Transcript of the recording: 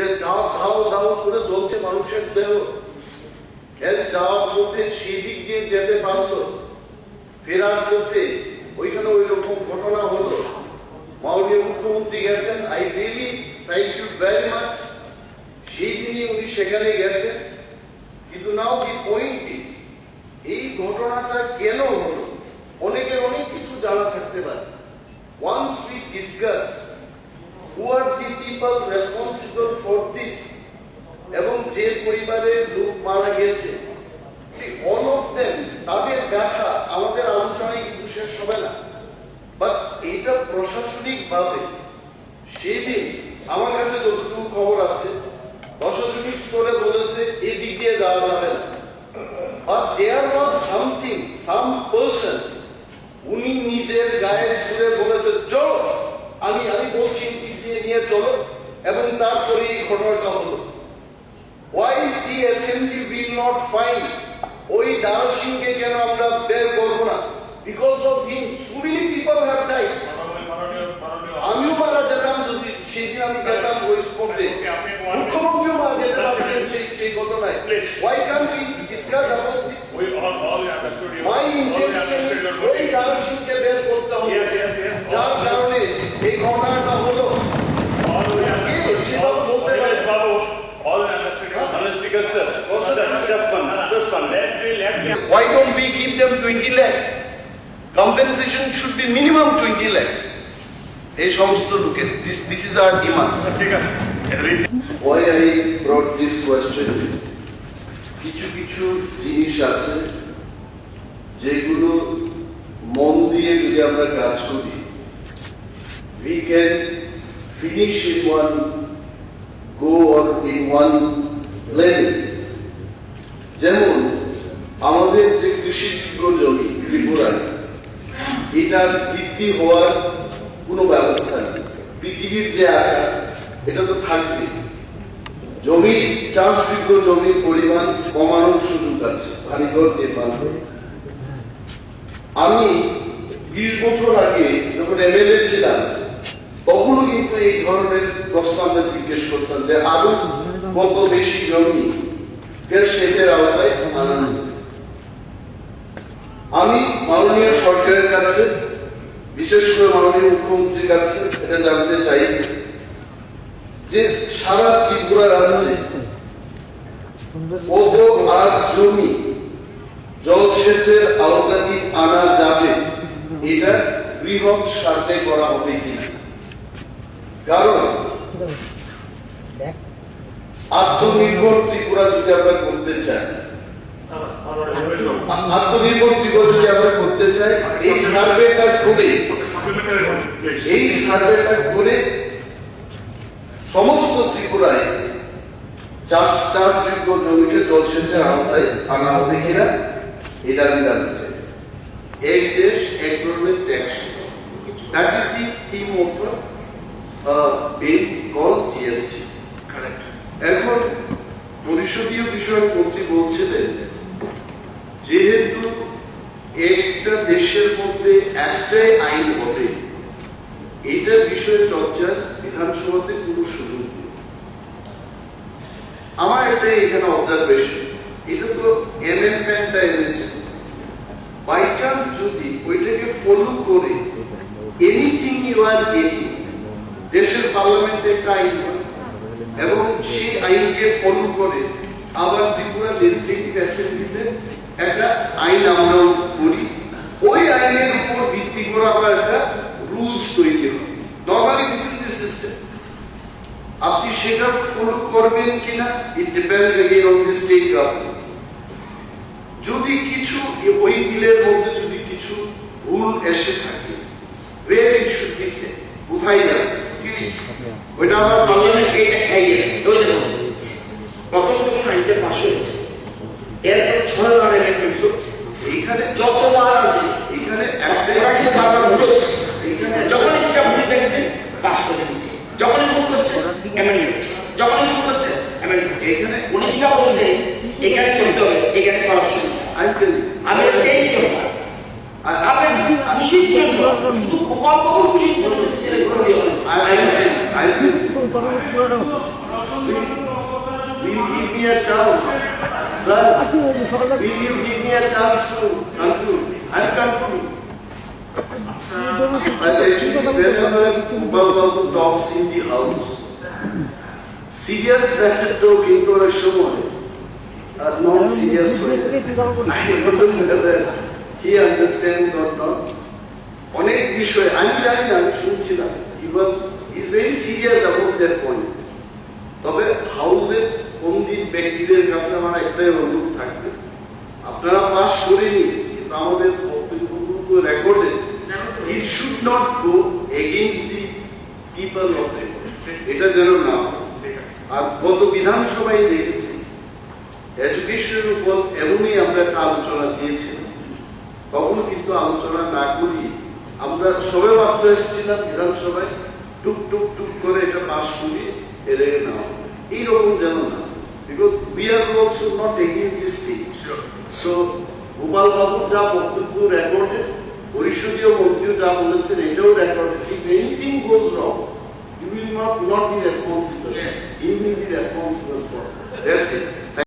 যে ধাও ধাও ধাও করে জ্বলছে মানুষের দেহ, এর যাওয়ার পথে সেই দিক দিয়ে যেতে পারলো, ফেরার পথে ওইখানে ওই রকম ঘটনা হলো, মাননীয় মুখ্যমন্ত্রী গেছেন, I really thank you very much, সেই দিনই উনি সেখানে গেছেন। কিন্তু নাও দি পয়েন্ট ইজ, এই ঘটনাটা কেন হলো, অনেকের অনেক কিছু জানা থাকতে পারে। Once we discuss who are the people responsible for this, এবং যে পরিবারের লোক মারা গেছে, all of them, তাদের ব্যথা আমাদের আলোচনায় কিন্তু শেষ হবে না। বাট এইটা প্রশাসনিক ভাবে সেদিন আমার কাছে যতটুকু খবর আছে, প্রশাসনিক স্তরে বলেছে এই দিক দিয়ে যাওয়া যাবে না। But there was something, some person, উনি নিজের গায়ের জুড়ে বলেছে চলো, আমি বলছি দিক দিয়ে নিয়ে চলো, এবং তারপরে এই ঘটনাটা হলো। Why the assembly will not find ওই দার সিংকে কেন আমরা বের করবো না? Because of him so many people have died. আমিও মারা যেতাম যদি সেদিন আমি যেতাম ওই স্পটে, মুখ্যমন্ত্রীও মারা যেতে পারতেন সেই ঘটনায়। Why can't we discuss about this? My intention ওই দার সিংকে বের করতে হবে, যার কারণে এই ঘটনাটা হলো। সেটা বলতে পারে Why don't we give them 20 lakhs? Compensation should be minimum 20 lakhs. এই সমস্ত লোকের, this is our demand. Why I brought this question? কিছু কিছু জিনিস আছে যেগুলো মন দিয়ে যদি আমরা কাজ করি, we can finish in one go or in one level. যেমন আমাদের যে কৃষিযোগ্য জমি ত্রিপুরায়, এটা বৃদ্ধি হওয়ার কোনো ব্যবস্থা নেই। পৃথিবীর যে আকার, এটা তো থাকবে। জমি, চাষযোগ্য জমির পরিমাণ কমানোর সুযোগ আছে কারিগর নির্মাণ করে। আমি 20 বছর আগে যখন এমএলএ ছিলাম, তখনও কিন্তু এই ধরনের প্রশ্ন আমরা জিজ্ঞেস করতাম যে আরো কত বেশি জমি সেচের আওতায় আনানো। আমি মাননীয় সরকারের কাছে, বিশেষ করে মাননীয় মুখ্যমন্ত্রীর কাছে এটা জানতে চাই যে সারা ত্রিপুরা রাজ্যে কত আর জমি জলসেচের আওতাধীন আনা যাবে, এটা বৃহৎ সার্ভে করা হবে কিনা। কারণ আত্মনির্ভর ত্রিপুরা যদি আমরা করতে চাই, আত্মনির্ভর ত্রিপুরা যদি আমরা করতে চাই, এই সার্ভেটা করে সমস্ত ত্রিপুরায় চাষযোগ্য জমিকে জলসেচের আওতায় আনা হবে কিনা, এটা আমি জানতে চাই। এক দেশ এক ধরনের tax, that is the theme of bill called GST. এখন পরিষদীয় বিষয়ক মন্ত্রী বলছিলেন যেহেতু একটা দেশের মধ্যে একটাই আইন হবে, এইটার বিষয়ে চর্চার বিধানসভাতে কোনো সুযোগ নেই। আমার এটাই এখানে অবজারভেশন, এটা তো অ্যামেন্ডমেন্টটা এনেছে, বাই চান্স যদি ওইটাকে ফলো করে এনিথিং ইউ আর গেটিং, দেশের পার্লামেন্টে একটা আইন হয় এবং সেই আইনকে ফলো করে আবার ত্রিপুরা লেজিসলেটিভ অ্যাসেম্বলিতে একটা আইন আমরাও করি, ওই আইনের উপর ভিত্তি করে আমরা একটা রুলস তৈরি করি। Normally this is the system. আপনি সেটা ফলো করবেন কিনা, it depends again on the state government. যদি কিছু ওই বিলের মধ্যে যদি কিছু ভুল এসে থাকে, where it should be said, কোথায় যাবে, ওইটা আমরা পার্লামেন্টে প্রথম আইনটা পাশ হয়েছে, এরপর 6 বার অ্যামেন্ডমেন্ট হচ্ছে। এইখানে যতবার আছে, এইখানে বারবার ভুল হচ্ছে, এইখানে যখনই সেটা ভুল দেখছে পাশ করে দিচ্ছে, যখনই ভুল করছে অ্যামেন্ডমেন্ট, যখনই ভুল করছে অ্যামেন্ডমেন্ট। এখানে উনি যা বলছে এখানে করতে হবে, এখানে করার সুযোগ আমি এই কথা আপনি খুশির জন্য শুধু প্রকল্প খুশির জন্য Will you give me a chance? Sir, will you give me a chance to conclude? I am concluding. Actually, whenever Babu talks in the house, serious matter talk into a show are not serious way. I don't know whether he understands or not. অনেক বিষয় আমি জানি না, আমি শুনছিলাম he is very serious about that point. তবে হাউসের বন্দির ব্যক্তিদের কাছে আমার একটাই অনুরোধ থাকবে, আপনারা পাস করেনি কিন্তু আমাদের বক্তব্য রেকর্ডে it should not go against the people of the এটা যেন না। আর গত বিধানসভায় দেখেছি এডুকেশনের উপর এমনই আমরা একটা আলোচনা দিয়েছিলাম, তখন কিন্তু আলোচনা না করি আমরা সবাই ভাবতে এসেছিলাম বিধানসভায় টুক টুক টুক করে এটা পাস করিয়ে এড়ে না, এইরকম যেন না। Because we are also not against this thing. So Gopal babu যা বক্তব্য রেকর্ডে, পরিষদীয় মন্ত্রীও যা বলেছেন এটাও record. If anything goes wrong you will not be responsible. Yes. You will be responsible for. That's it.